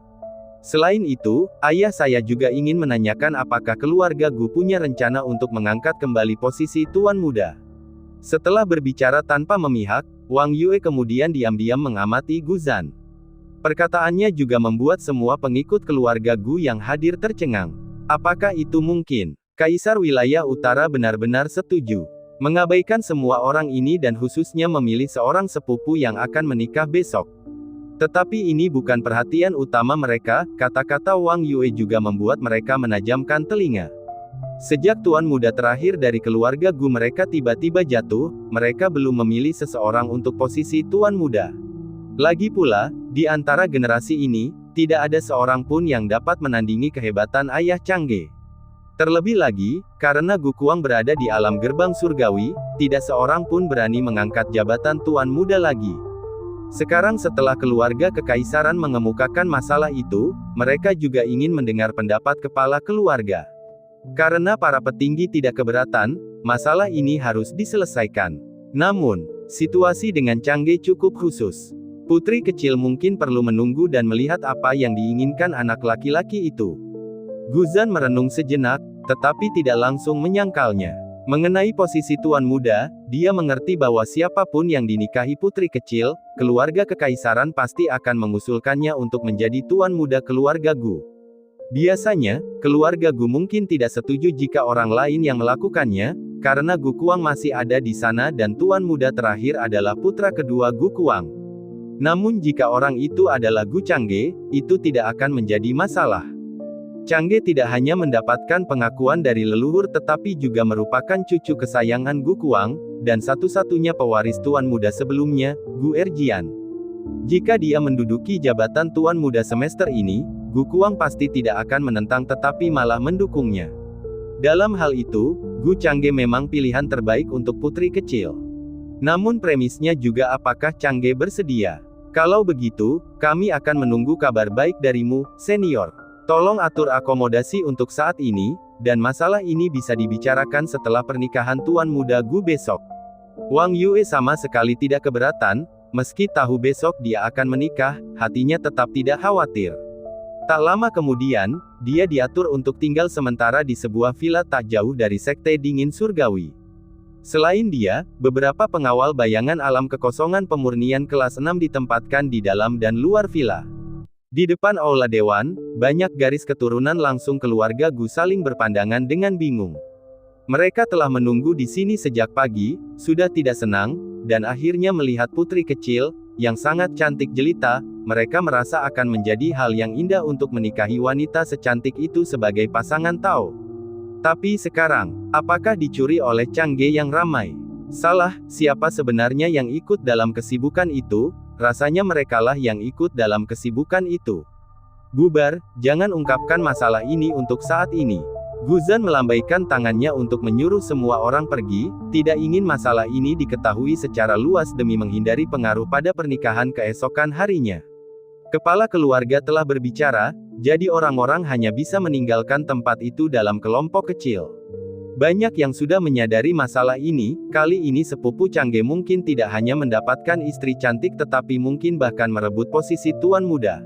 Selain itu, ayah saya juga ingin menanyakan apakah keluarga Gu punya rencana untuk mengangkat kembali posisi Tuan Muda." Setelah berbicara tanpa memihak, Wang Yue kemudian diam-diam mengamati Gu Zhan. Perkataannya juga membuat semua pengikut keluarga Gu yang hadir tercengang. Apakah itu mungkin? Kaisar wilayah utara benar-benar setuju mengabaikan semua orang ini dan khususnya memilih seorang sepupu yang akan menikah besok. Tetapi ini bukan perhatian utama mereka, kata-kata Wang Yue juga membuat mereka menajamkan telinga. Sejak tuan muda terakhir dari keluarga Gu mereka tiba-tiba jatuh, mereka belum memilih seseorang untuk posisi tuan muda. Lagi pula, di antara generasi ini, tidak ada seorang pun yang dapat menandingi kehebatan ayah Changge. Terlebih lagi, karena Gu Kuang berada di alam gerbang surgawi, tidak seorang pun berani mengangkat jabatan tuan muda lagi. Sekarang setelah keluarga kekaisaran mengemukakan masalah itu, mereka juga ingin mendengar pendapat kepala keluarga. Karena para petinggi tidak keberatan, masalah ini harus diselesaikan. Namun, situasi dengan Changge cukup khusus. Putri kecil mungkin perlu menunggu dan melihat apa yang diinginkan anak laki-laki itu. Gu Zhan merenung sejenak, tetapi tidak langsung menyangkalnya. Mengenai posisi tuan muda, dia mengerti bahwa siapapun yang dinikahi putri kecil, keluarga kekaisaran pasti akan mengusulkannya untuk menjadi tuan muda keluarga Gu. Biasanya, keluarga Gu mungkin tidak setuju jika orang lain yang melakukannya, karena Gu Kuang masih ada di sana dan tuan muda terakhir adalah putra kedua Gu Kuang. Namun jika orang itu adalah Gu Changge, itu tidak akan menjadi masalah. Changge tidak hanya mendapatkan pengakuan dari leluhur tetapi juga merupakan cucu kesayangan Gu Kuang, dan satu-satunya pewaris tuan muda sebelumnya, Gu Erjian. Jika dia menduduki jabatan tuan muda semester ini, Gu Kuang pasti tidak akan menentang tetapi malah mendukungnya. Dalam hal itu, Gu Changge memang pilihan terbaik untuk putri kecil. Namun premisnya juga apakah Changge bersedia? Kalau begitu, kami akan menunggu kabar baik darimu, senior. Tolong atur akomodasi untuk saat ini, dan masalah ini bisa dibicarakan setelah pernikahan tuan muda Gu besok. Wang Yue sama sekali tidak keberatan, meski tahu besok dia akan menikah, hatinya tetap tidak khawatir. Tak lama kemudian, dia diatur untuk tinggal sementara di sebuah villa tak jauh dari sekte dingin surgawi. Selain dia, beberapa pengawal bayangan alam kekosongan pemurnian kelas 6 ditempatkan di dalam dan luar villa. Di depan aula dewan, banyak garis keturunan langsung keluarga Gu saling berpandangan dengan bingung. Mereka telah menunggu di sini sejak pagi, sudah tidak senang, dan akhirnya melihat putri kecil, yang sangat cantik jelita, mereka merasa akan menjadi hal yang indah untuk menikahi wanita secantik itu sebagai pasangan Tao. Tapi sekarang, apakah dicuri oleh Changge yang ramai? Salah, siapa sebenarnya yang ikut dalam kesibukan itu? Rasanya merekalah yang ikut dalam kesibukan itu. Bubar, jangan ungkapkan masalah ini untuk saat ini. Gu Zhan melambaikan tangannya untuk menyuruh semua orang pergi, tidak ingin masalah ini diketahui secara luas demi menghindari pengaruh pada pernikahan keesokan harinya. Kepala keluarga telah berbicara, jadi orang-orang hanya bisa meninggalkan tempat itu dalam kelompok kecil. Banyak yang sudah menyadari masalah ini, kali ini sepupu Changge mungkin tidak hanya mendapatkan istri cantik tetapi mungkin bahkan merebut posisi tuan muda.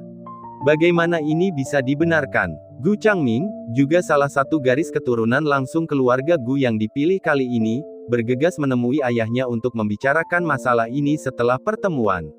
Bagaimana ini bisa dibenarkan? Gu Changming, juga salah satu garis keturunan langsung keluarga Gu yang dipilih kali ini, bergegas menemui ayahnya untuk membicarakan masalah ini setelah pertemuan.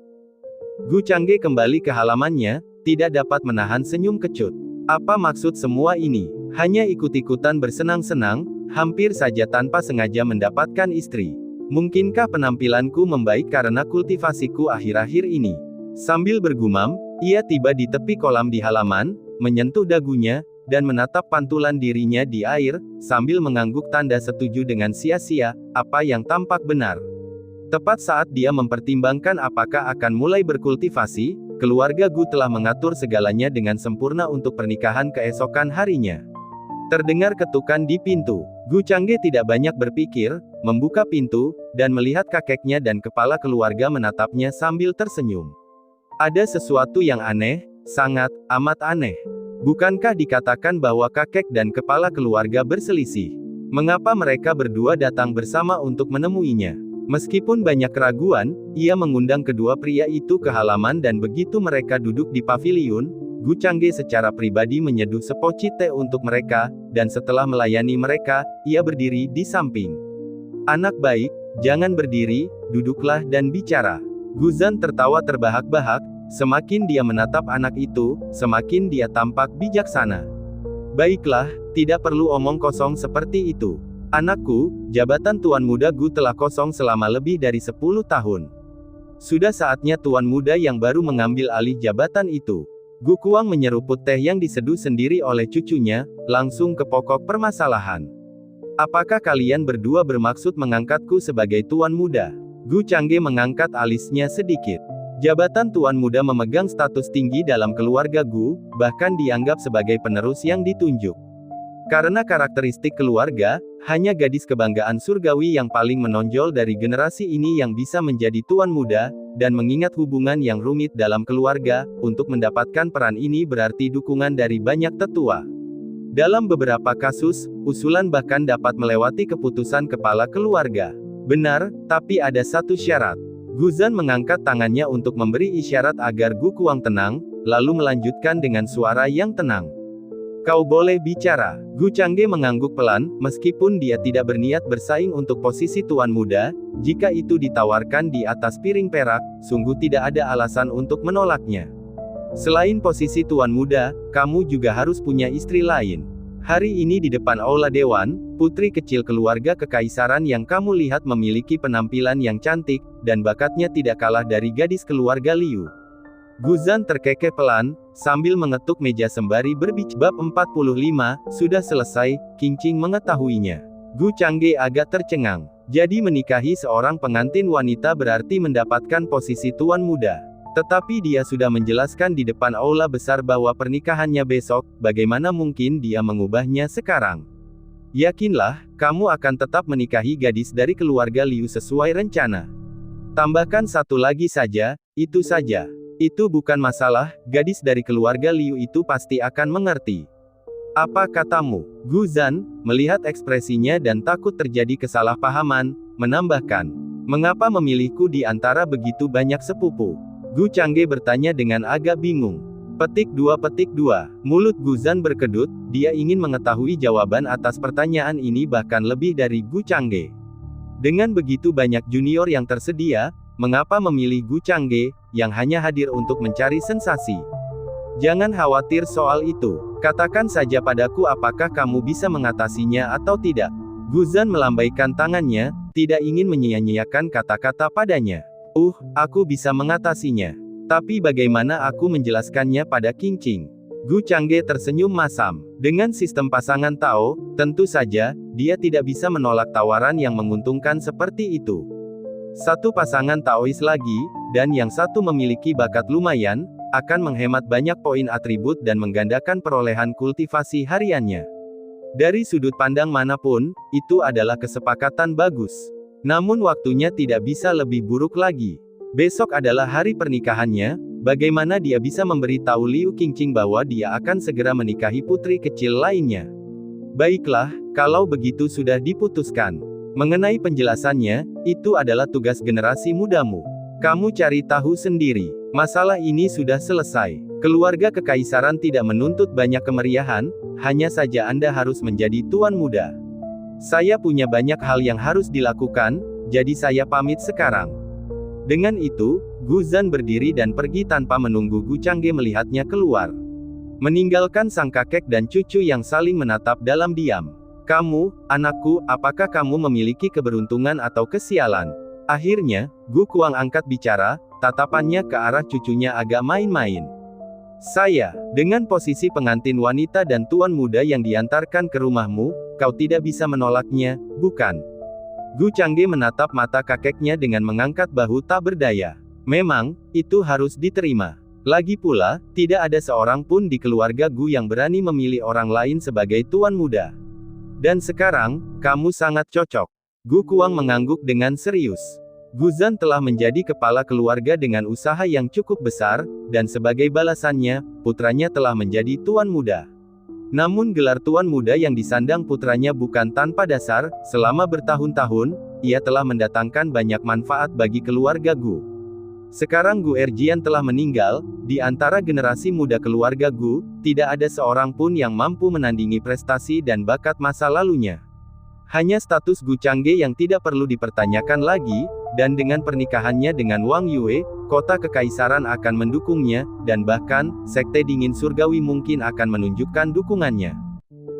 Gu Changge kembali ke halamannya, tidak dapat menahan senyum kecut. Apa maksud semua ini? Hanya ikut-ikutan bersenang-senang, hampir saja tanpa sengaja mendapatkan istri. Mungkinkah penampilanku membaik karena kultivasiku akhir-akhir ini? Sambil bergumam, ia tiba di tepi kolam di halaman, menyentuh dagunya, dan menatap pantulan dirinya di air, sambil mengangguk tanda setuju dengan sia-sia, apa yang tampak benar. Tepat saat dia mempertimbangkan apakah akan mulai berkultivasi, keluarga Gu telah mengatur segalanya dengan sempurna untuk pernikahan keesokan harinya. Terdengar ketukan di pintu. Gu Changge tidak banyak berpikir, membuka pintu, dan melihat kakeknya dan kepala keluarga menatapnya sambil tersenyum. Ada sesuatu yang aneh, sangat, amat aneh. Bukankah dikatakan bahwa kakek dan kepala keluarga berselisih? Mengapa mereka berdua datang bersama untuk menemuinya? Meskipun banyak keraguan, ia mengundang kedua pria itu ke halaman dan begitu mereka duduk di paviliun, Gu Changge secara pribadi menyeduh sepoci teh untuk mereka, dan setelah melayani mereka, ia berdiri di samping. Anak baik, jangan berdiri, duduklah dan bicara. Guzan tertawa terbahak-bahak, semakin dia menatap anak itu, semakin dia tampak bijaksana. Baiklah, tidak perlu omong kosong seperti itu. Anakku, jabatan Tuan Muda Gu telah kosong selama lebih dari 10 tahun. Sudah saatnya Tuan Muda yang baru mengambil alih jabatan itu. Gu Kuang menyeruput teh yang diseduh sendiri oleh cucunya, langsung ke pokok permasalahan. Apakah kalian berdua bermaksud mengangkatku sebagai Tuan Muda? Gu Changge mengangkat alisnya sedikit. Jabatan Tuan Muda memegang status tinggi dalam keluarga Gu, bahkan dianggap sebagai penerus yang ditunjuk. Karena karakteristik keluarga, hanya gadis kebanggaan surgawi yang paling menonjol dari generasi ini yang bisa menjadi Tuan Muda, dan mengingat hubungan yang rumit dalam keluarga, untuk mendapatkan peran ini berarti dukungan dari banyak tetua. Dalam beberapa kasus, usulan bahkan dapat melewati keputusan kepala keluarga. Benar, tapi ada satu syarat. Guzan mengangkat tangannya untuk memberi isyarat agar Gu Kuang tenang, lalu melanjutkan dengan suara yang tenang. Kau boleh bicara. Gu Changge mengangguk pelan, meskipun dia tidak berniat bersaing untuk posisi Tuan Muda, jika itu ditawarkan di atas piring perak, sungguh tidak ada alasan untuk menolaknya. Selain posisi Tuan Muda, kamu juga harus punya istri lain. Hari ini di depan Aula Dewan, putri kecil keluarga kekaisaran yang kamu lihat memiliki penampilan yang cantik, dan bakatnya tidak kalah dari gadis keluarga Liu. Guzan terkekeh pelan, sambil mengetuk meja sembari berbicara. Bab 45, sudah selesai, Qingqing mengetahuinya. Gu Changge agak tercengang. Jadi menikahi seorang pengantin wanita berarti mendapatkan posisi Tuan Muda. Tetapi dia sudah menjelaskan di depan aula besar bahwa pernikahannya besok, bagaimana mungkin dia mengubahnya sekarang? Yakinlah, kamu akan tetap menikahi gadis dari keluarga Liu sesuai rencana. Tambahkan satu lagi saja, itu saja. Itu bukan masalah, gadis dari keluarga Liu itu pasti akan mengerti. Apa katamu? Guzan, melihat ekspresinya dan takut terjadi kesalahpahaman, menambahkan. Mengapa memilihku di antara begitu banyak sepupu? Gu Changge bertanya dengan agak bingung. Petik 2. Mulut Guzan berkedut, dia ingin mengetahui jawaban atas pertanyaan ini bahkan lebih dari Gu Changge. Dengan begitu banyak junior yang tersedia, mengapa memilih Gu Changge, yang hanya hadir untuk mencari sensasi? Jangan khawatir soal itu. Katakan saja padaku apakah kamu bisa mengatasinya atau tidak. Guzan melambaikan tangannya, tidak ingin menyia-nyiakan kata-kata padanya. Aku bisa mengatasinya. Tapi bagaimana aku menjelaskannya pada Qingqing? Gu Changge tersenyum masam. Dengan sistem pasangan Tao, tentu saja, dia tidak bisa menolak tawaran yang menguntungkan seperti itu. Satu pasangan Taois lagi, dan yang satu memiliki bakat lumayan, akan menghemat banyak poin atribut dan menggandakan perolehan kultivasi hariannya. Dari sudut pandang manapun, itu adalah kesepakatan bagus. Namun waktunya tidak bisa lebih buruk lagi. Besok adalah hari pernikahannya, bagaimana dia bisa memberitahu Liu Qingqing bahwa dia akan segera menikahi putri kecil lainnya? Baiklah, kalau begitu sudah diputuskan. Mengenai penjelasannya, itu adalah tugas generasi mudamu. Kamu cari tahu sendiri. Masalah ini sudah selesai. Keluarga kekaisaran tidak menuntut banyak kemeriahan, hanya saja Anda harus menjadi Tuan Muda. Saya punya banyak hal yang harus dilakukan, jadi saya pamit sekarang. Dengan itu, Guzan berdiri dan pergi tanpa menunggu Gu Changge melihatnya keluar. Meninggalkan sang kakek dan cucu yang saling menatap dalam diam. Kamu, anakku, apakah kamu memiliki keberuntungan atau kesialan? Akhirnya, Gu Kuang angkat bicara, tatapannya ke arah cucunya agak main-main. Saya, dengan posisi pengantin wanita dan tuan muda yang diantarkan ke rumahmu, kau tidak bisa menolaknya, bukan? Gu Changge menatap mata kakeknya dengan mengangkat bahu tak berdaya. Memang, itu harus diterima. Lagi pula, tidak ada seorang pun di keluarga Gu yang berani memilih orang lain sebagai tuan muda. Dan sekarang, kamu sangat cocok. Gu Kuang mengangguk dengan serius. Gu Zhan telah menjadi kepala keluarga dengan usaha yang cukup besar, dan sebagai balasannya, putranya telah menjadi tuan muda. Namun gelar tuan muda yang disandang putranya bukan tanpa dasar, selama bertahun-tahun, ia telah mendatangkan banyak manfaat bagi keluarga Gu. Sekarang Gu Erjian telah meninggal, di antara generasi muda keluarga Gu, tidak ada seorang pun yang mampu menandingi prestasi dan bakat masa lalunya. Hanya status Gu Changge yang tidak perlu dipertanyakan lagi, dan dengan pernikahannya dengan Wang Yue, kota kekaisaran akan mendukungnya, dan bahkan, Sekte Dingin Surgawi mungkin akan menunjukkan dukungannya.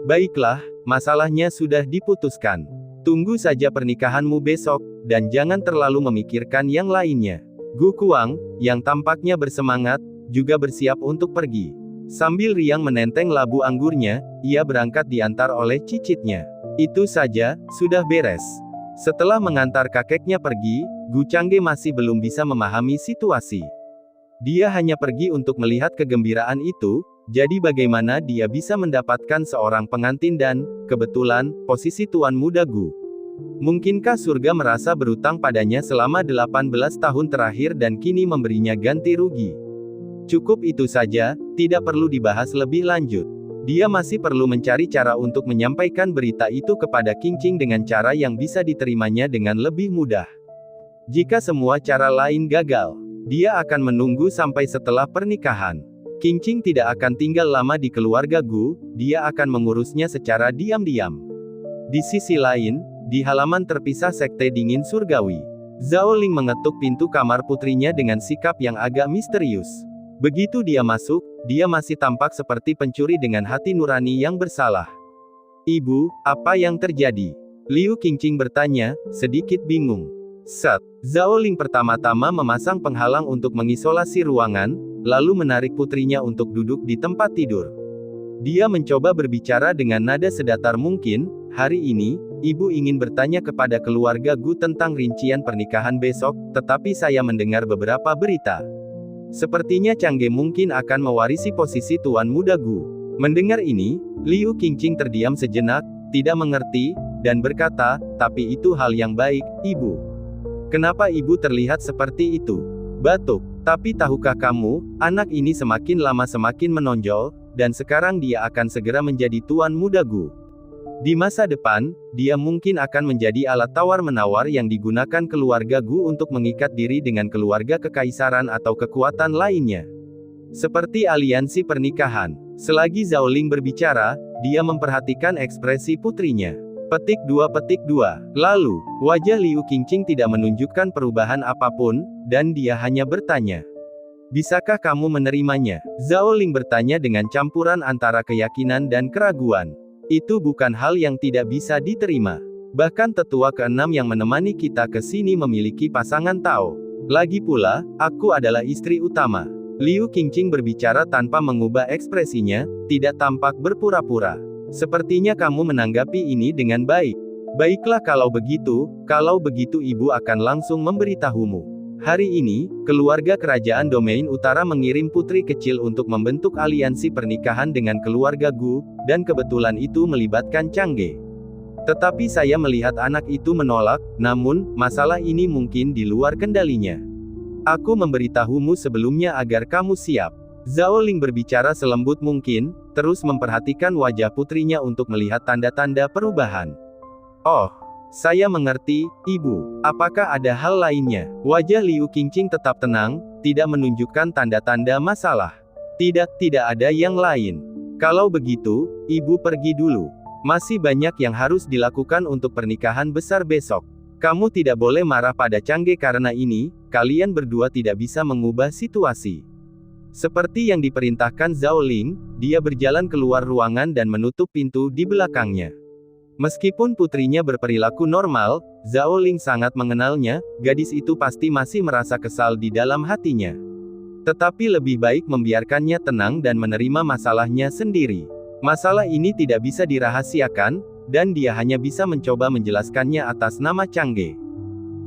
Baiklah, masalahnya sudah diputuskan. Tunggu saja pernikahanmu besok, dan jangan terlalu memikirkan yang lainnya. Gu Kuang, yang tampaknya bersemangat, juga bersiap untuk pergi. Sambil riang menenteng labu anggurnya, ia berangkat diantar oleh cicitnya. Itu saja, sudah beres. Setelah mengantar kakeknya pergi, Gu Changge masih belum bisa memahami situasi. Dia hanya pergi untuk melihat kegembiraan itu, jadi bagaimana dia bisa mendapatkan seorang pengantin dan, kebetulan, posisi tuan muda Gu. Mungkinkah surga merasa berutang padanya selama 18 tahun terakhir dan kini memberinya ganti rugi? Cukup itu saja, tidak perlu dibahas lebih lanjut. Dia masih perlu mencari cara untuk menyampaikan berita itu kepada Qingqing dengan cara yang bisa diterimanya dengan lebih mudah. Jika semua cara lain gagal, dia akan menunggu sampai setelah pernikahan. Qingqing tidak akan tinggal lama di keluarga Gu, dia akan mengurusnya secara diam-diam. Di sisi lain, di halaman terpisah Sekte Dingin Surgawi, Zhao Ling mengetuk pintu kamar putrinya dengan sikap yang agak misterius. Begitu dia masuk, dia masih tampak seperti pencuri dengan hati nurani yang bersalah. "Ibu, apa yang terjadi?" Liu Qingqing bertanya, sedikit bingung. Zhao Ling pertama-tama memasang penghalang untuk mengisolasi ruangan, lalu menarik putrinya untuk duduk di tempat tidur. Dia mencoba berbicara dengan nada sedatar mungkin, "Hari ini, ibu ingin bertanya kepada keluarga Gu tentang rincian pernikahan besok, tetapi saya mendengar beberapa berita. Sepertinya Changge mungkin akan mewarisi posisi tuan muda Gu." Mendengar ini, Liu Qingqing terdiam sejenak, tidak mengerti, dan berkata, "Tapi itu hal yang baik, ibu. Kenapa ibu terlihat seperti itu?" Batuk. "Tapi tahukah kamu, anak ini semakin lama semakin menonjol, dan sekarang dia akan segera menjadi tuan muda Gu. Di masa depan, dia mungkin akan menjadi alat tawar-menawar yang digunakan keluarga Gu untuk mengikat diri dengan keluarga kekaisaran atau kekuatan lainnya. Seperti aliansi pernikahan." Selagi Zhao Ling berbicara, dia memperhatikan ekspresi putrinya. Petik 2. Lalu, wajah Liu Qingqing tidak menunjukkan perubahan apapun, dan dia hanya bertanya, "Bisakah kamu menerimanya?" Zhao Ling bertanya dengan campuran antara keyakinan dan keraguan. "Itu bukan hal yang tidak bisa diterima. Bahkan tetua keenam yang menemani kita ke sini memiliki pasangan Tao. Lagi pula, aku adalah istri utama." Liu Qingqing berbicara tanpa mengubah ekspresinya, tidak tampak berpura-pura. "Sepertinya kamu menanggapi ini dengan baik. Baiklah kalau begitu ibu akan langsung memberitahumu. Hari ini, keluarga kerajaan Domain Utara mengirim putri kecil untuk membentuk aliansi pernikahan dengan keluarga Gu, dan kebetulan itu melibatkan Changge. Tetapi saya melihat anak itu menolak, namun, masalah ini mungkin di luar kendalinya. Aku memberitahumu sebelumnya agar kamu siap." Zhao Ling berbicara selembut mungkin, terus memperhatikan wajah putrinya untuk melihat tanda-tanda perubahan. "Oh, saya mengerti, ibu. Apakah ada hal lainnya?" Wajah Liu Qingqing tetap tenang, tidak menunjukkan tanda-tanda masalah. Tidak ada yang lain." "Kalau begitu, ibu pergi dulu. Masih banyak yang harus dilakukan untuk pernikahan besar besok. Kamu tidak boleh marah pada Changge karena ini, kalian berdua tidak bisa mengubah situasi." Seperti yang diperintahkan Zhao Ling, dia berjalan keluar ruangan dan menutup pintu di belakangnya. Meskipun putrinya berperilaku normal, Zhao Ling sangat mengenalnya, gadis itu pasti masih merasa kesal di dalam hatinya. Tetapi lebih baik membiarkannya tenang dan menerima masalahnya sendiri. Masalah ini tidak bisa dirahasiakan, dan dia hanya bisa mencoba menjelaskannya atas nama Changge.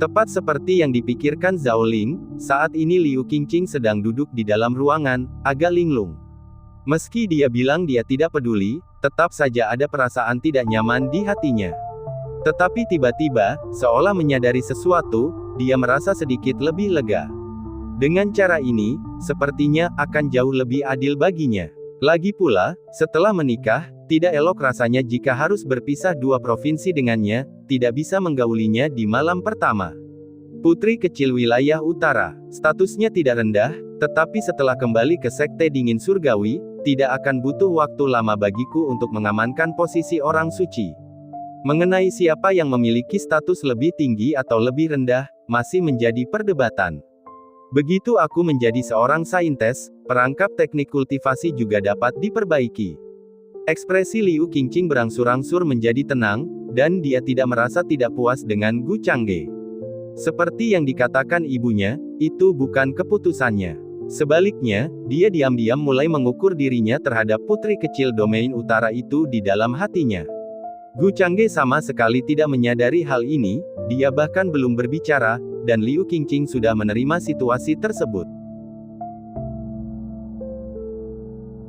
Tepat seperti yang dipikirkan Zhao Ling, saat ini Liu Qingqing sedang duduk di dalam ruangan, agak linglung. Meski dia bilang dia tidak peduli, tetap saja ada perasaan tidak nyaman di hatinya. Tetapi tiba-tiba, seolah menyadari sesuatu, dia merasa sedikit lebih lega. Dengan cara ini, sepertinya akan jauh lebih adil baginya. Lagi pula, setelah menikah, tidak elok rasanya jika harus berpisah dua provinsi dengannya, tidak bisa menggaulinya di malam pertama. Putri kecil wilayah utara, statusnya tidak rendah, tetapi setelah kembali ke sekte dingin surgawi, tidak akan butuh waktu lama bagiku untuk mengamankan posisi orang suci. Mengenai siapa yang memiliki status lebih tinggi atau lebih rendah, masih menjadi perdebatan. Begitu aku menjadi seorang saintes, perangkap teknik kultivasi juga dapat diperbaiki. Ekspresi Liu Qingqing berangsur-angsur menjadi tenang, dan dia tidak merasa tidak puas dengan Gu Changge. Seperti yang dikatakan ibunya, itu bukan keputusannya. Sebaliknya, dia diam-diam mulai mengukur dirinya terhadap putri kecil domain utara itu di dalam hatinya. Gu Changge sama sekali tidak menyadari hal ini, dia bahkan belum berbicara, dan Liu Qingqing sudah menerima situasi tersebut.